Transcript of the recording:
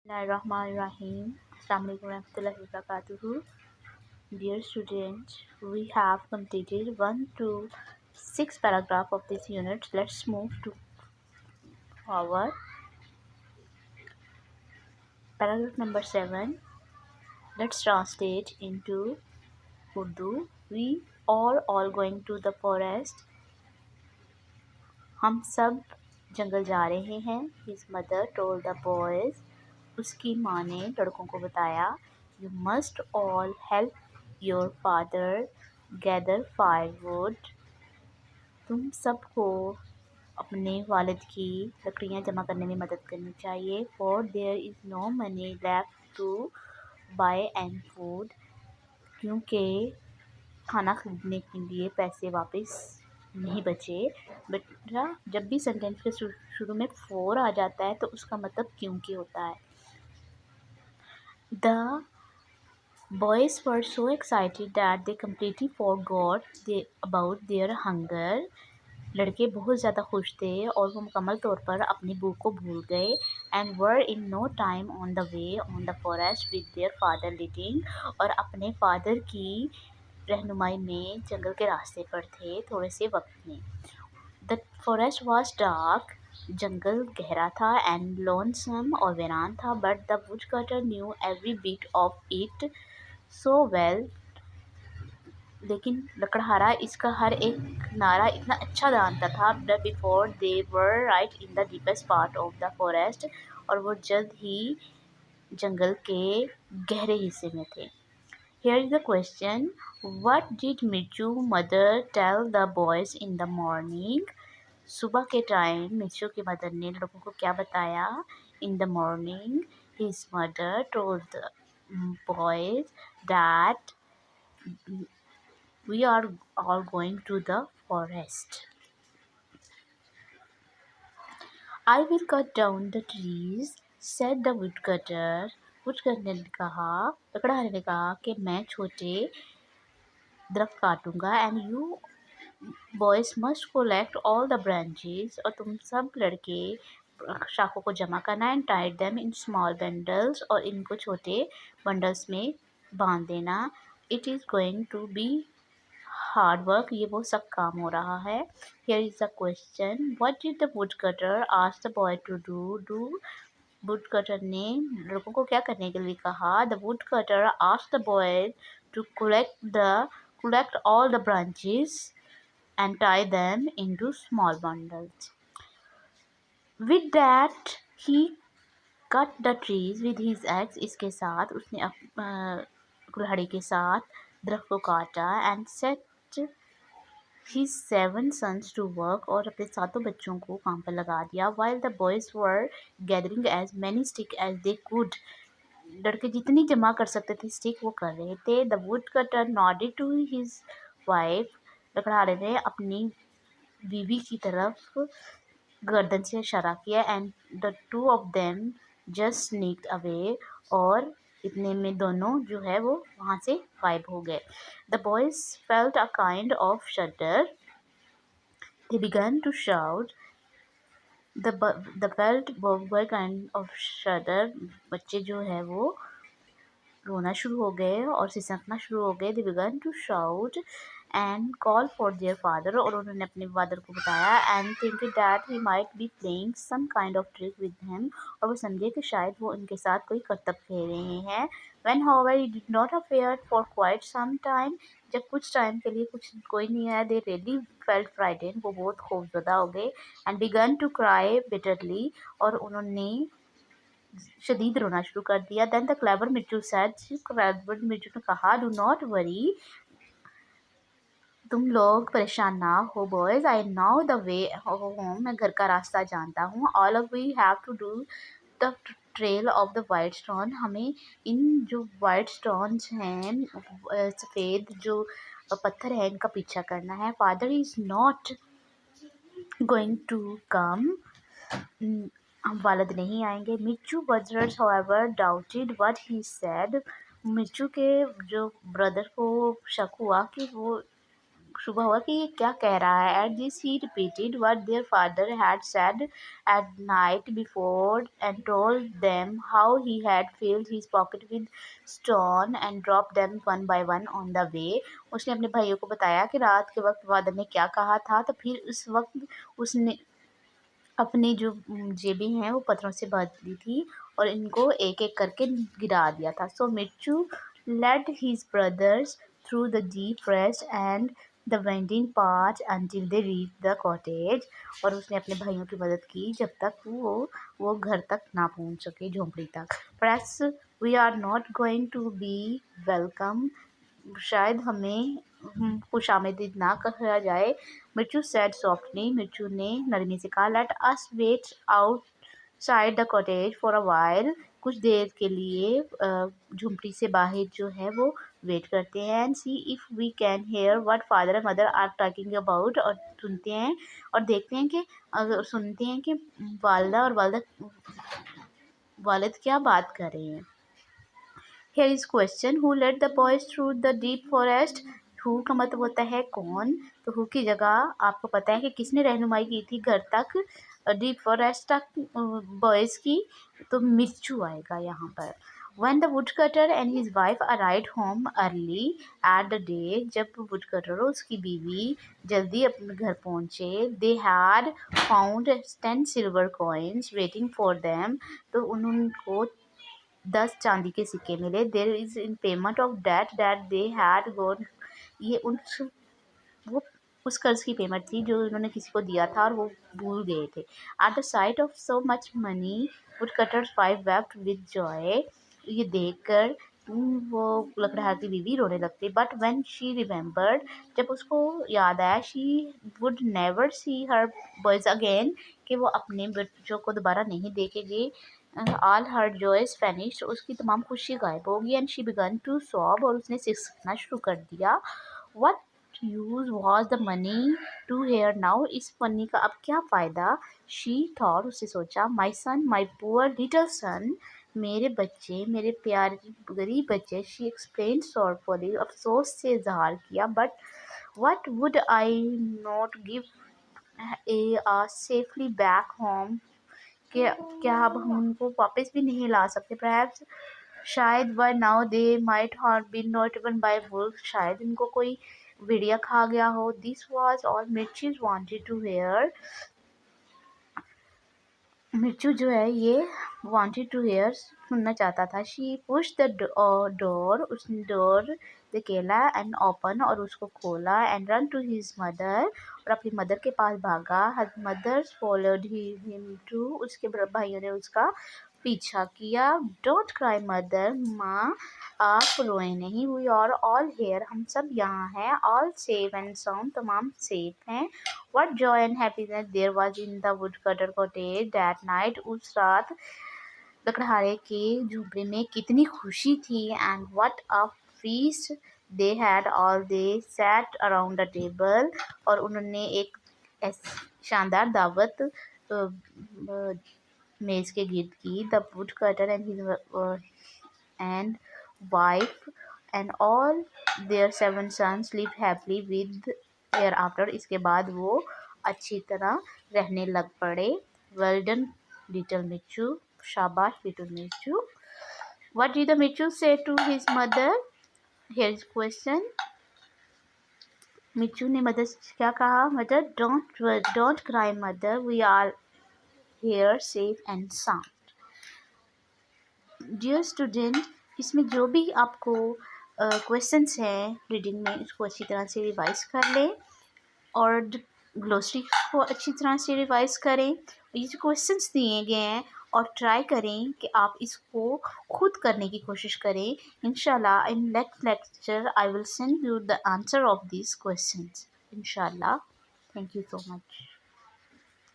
Bismillahirrahmanirrahim. Assalamu alaikum warahmatullahi wabarakatuh. Dear students, we have completed 1 to 6 paragraph of this unit. Let's move to forward. Paragraph number 7. Let's translate into Urdu. We are all going to the forest. हम सब जंगल जा रहे हैं. His mother told the boys. उसकी माँ ने लड़कों को बताया. You must all help your father gather firewood. तुम सबको अपने वालिद की लकड़ियाँ जमा करने में मदद करनी चाहिए. For there is no money left to buy and food. क्योंकि खाना खरीदने के लिए पैसे वापस नहीं बचे. बेटा, जब भी सेंटेंस के शुरू में फोर आ जाता है तो उसका मतलब क्योंकि होता है. The boys were so excited that they completely forgot about their hunger. लड़के बहुत ज़्यादा खुश थे और वो मुकम्मल तौर पर अपनी भूख को भूल गए. And were in no time on the way on the forest with their father leading. और अपने फादर की रहनुमाई में जंगल के रास्ते पर थे थोड़े से वक्त में. The forest was dark. जंगल गहरा था and lonesome और वीरान था. But the woodcutter knew every bit of it so well. लेकिन लकड़हारा इसका हर एक नारा इतना अच्छा जानता था. But before they were right in the deepest part of the forest. और वो जल्द ही जंगल के गहरे हिस्से में थे. Here is the question. What did Michu mother tell the boys in the morning? सुबह के टाइम मिचू की मदर ने लड़कों को क्या बताया. In the morning, his mother told the boys that we are all going to the forest. I will cut down the trees, said the woodcutter. woodcutter ने कहा, लकड़हारे ने कहा कि मैं छोटे दरख्त काटूंगा. And you boys must collect all the branches. और तुम सब लड़के शाखों को जमा करना. And tie them in small bundles. और इनको छोटे बंडल्स में बांध देना. It is going to be hard work. ये वो सब काम हो रहा है. Here is the question. What did the woodcutter ask the boy to do? woodcutter ने लड़कों को क्या करने के लिए कहा. The woodcutter asked the boy to collect all the branches and tie them into small bundles. With that, he cut the trees with his axe. इसके साथ उसने कुल्हाड़ी के साथ दरख्त को काटा. And set his 7 sons to work. और अपने 7 बच्चों को काम पर लगा दिया. While the boys were gathering as many sticks as they could. लड़के जितनी जमा कर सकते थे स्टिक वो कर रहे थे. The woodcutter nodded to his wife. लकड़हारे ने अपनी बीवी की तरफ गर्दन से इशारा किया. And the two of them just sneaked away. और इतने में दोनों जो है वो वहाँ से गायब हो गए. The boys felt a kind of shudder. They began to shout. The felt were kind of shudder. बच्चे जो है वो रोना शुरू हो गए और सिसकना शुरू हो गए. They began to shout and call for their father. और उन्होंने अपने फादर को बताया. And thinking that he might be playing some kind of trick with him. और वो समझे कि शायद वो उनके साथ कोई करतब खेल रहे हैं. When however he did not appear for quite some time. जब कुछ टाइम के लिए कोई नहीं आया. They really felt frightened. वो बहुत खौफजदा हो गए. And began to cry bitterly. और उन्होंने शदीद रोना शुरू कर दिया. Then the clever Mittu said. clever मिट्टू ने कहा, Do not worry. तुम लोग परेशान ना हो boys. I know the way home. मैं घर का रास्ता जानता हूँ. All of we have to do the trail of the white stone. हमें इन जो white stones हैं सफ़ेद जो पत्थर है इनका पीछा करना है. Father is not going to come. हम वालिद नहीं आएंगे. मिचू brothers however doubted what he said. मिचू के जो ब्रदर को शक हुआ कि वो शुबा हुआ कि ये क्या कह रहा है। At this he repeated what their father had said at night before and told them how he had field his pocket with stone and drop them one by one on the way. उसने अपने भाइयों को बताया कि रात के वक्त father ने क्या कहा था, तो फिर उस वक्त उसने अपनी जो जेबें हैं वो पत्थरों से भर दी थी और इनको एक-एक करके गिरा दिया था। So Mitthu led his brothers through the deep forest and the winding path until they reached the cottage. और उसने अपने भाइयों की मदद की जब तक वो घर तक ना पहुंच सके, झोंपड़ी तक। Perhaps we are not going to be welcome, शायद हमें खुशामदीद ना कहा जाए। मिर्चू सेड सॉफ्टली, मिर्चू ने नरमी से कहा, let us wait outside the cottage for a while, कुछ देर के लिए झुंपड़ी से बाहर जो है वो वेट करते हैं। And see if we can hear what father and mother are talking about, और सुनते हैं और देखते हैं कि सुनते हैं कि वालदा और वालिद क्या बात कर रहे हैं। Here is question, who led the boys through the deep forest? Who का मतलब होता है कौन, तो who की जगह आपको पता है कि किसने रहनुमाई की थी घर तक, डीप फॉरेस्ट तक बॉयज़ की, तो मिर्चू आएगा यहाँ पर। When the woodcutter and his wife arrived home early at the day, जब woodcutter और उसकी बीवी जल्दी अपने घर पहुँचे, they had found 10 silver coins waiting for them, तो उनको 10 चांदी के सिक्के मिले। There is in payment of debt they had gone, ये वो उस कर्ज की पेमेंट थी जो उन्होंने किसी को दिया था और वो भूल गए थे। At the site of so much money would cutters wife wept with Joy, ये देखकर वो लकड़हार की बीवी रोने लगती। बट व्हेन शी रिमेम्बर्ड, जब उसको याद आया, she would never see her boys again, कि वो अपने बच्चों को दोबारा नहीं देखेगी। ऑल हर जॉयज फिनिश्ड, उसकी तमाम खुशी गायब होगी। And she began to sob, और उसने सिसकना शुरू कर दिया। What use was the money to her now, इस मनी का अब क्या फ़ायदा। शी थॉट, उससे सोचा, माई सन, माई पुअर लिटिल सन, मेरे बच्चे, मेरे प्यारे गरीब बच्चे। शी एक्सप्लेन सॉरफुली, अफसोस से इजहार किया। But what would I not give a safely back home, क्या अब हम उनको वापस भी नहीं ला सकते। परहैप्स, शायद by now they might have been not by wolf, शायद इनको कोई भेड़िया खा गया हो। This was all Mirchi's wanted to hear, Mirchu जो है ये वांटेड टू हेयर, सुनना चाहता था। शी पुश द डोर, उसने डोर धकेला एंड ओपन, और उसको खोला। And run to his mother, और अपनी मदर के पास भागा। Her mothers followed him too, उसके भाइयों ने उसका पीछा किया। डोंट क्राई मदर, माँ आप रोए नहीं। वी आर ऑल हेयर, हम सब यहाँ हैं। ऑल सेफ एंड साउंड, तमाम सेफ हैं। What joy and happiness there was in the woodcutter cottage that night, उस रात लकड़हारे के झोंपड़े में कितनी खुशी थी। And what a feast they had, all they sat around the table, और उन्होंने एक शानदार दावत मेज के गिर्द की। The woodcutter and his and wife and all their 7 sons live happily with hereafter, इसके बाद वो अच्छी तरह रहने लग पड़े। Well done little मिच्चू, शाबाश little मिच्चू। What did the मिच्चू say to his mother? Here is question. मिच्चू ने मदर से क्या कहा? Mother, don't cry mother, we are here safe and sound. Dear student, इसमें जो भी आपको क्वेश्चंस हैं रीडिंग में, उसको अच्छी तरह से रिवाइज कर लें और ग्लोसरी को अच्छी तरह से रिवाइज करें। ये जो क्वेश्चंस दिए गए हैं, और ट्राई करें कि आप इसको खुद करने की कोशिश करें। इंशाल्लाह in next lecture I will send you the answer of this questions इंशाल्लाह। Thank you so much.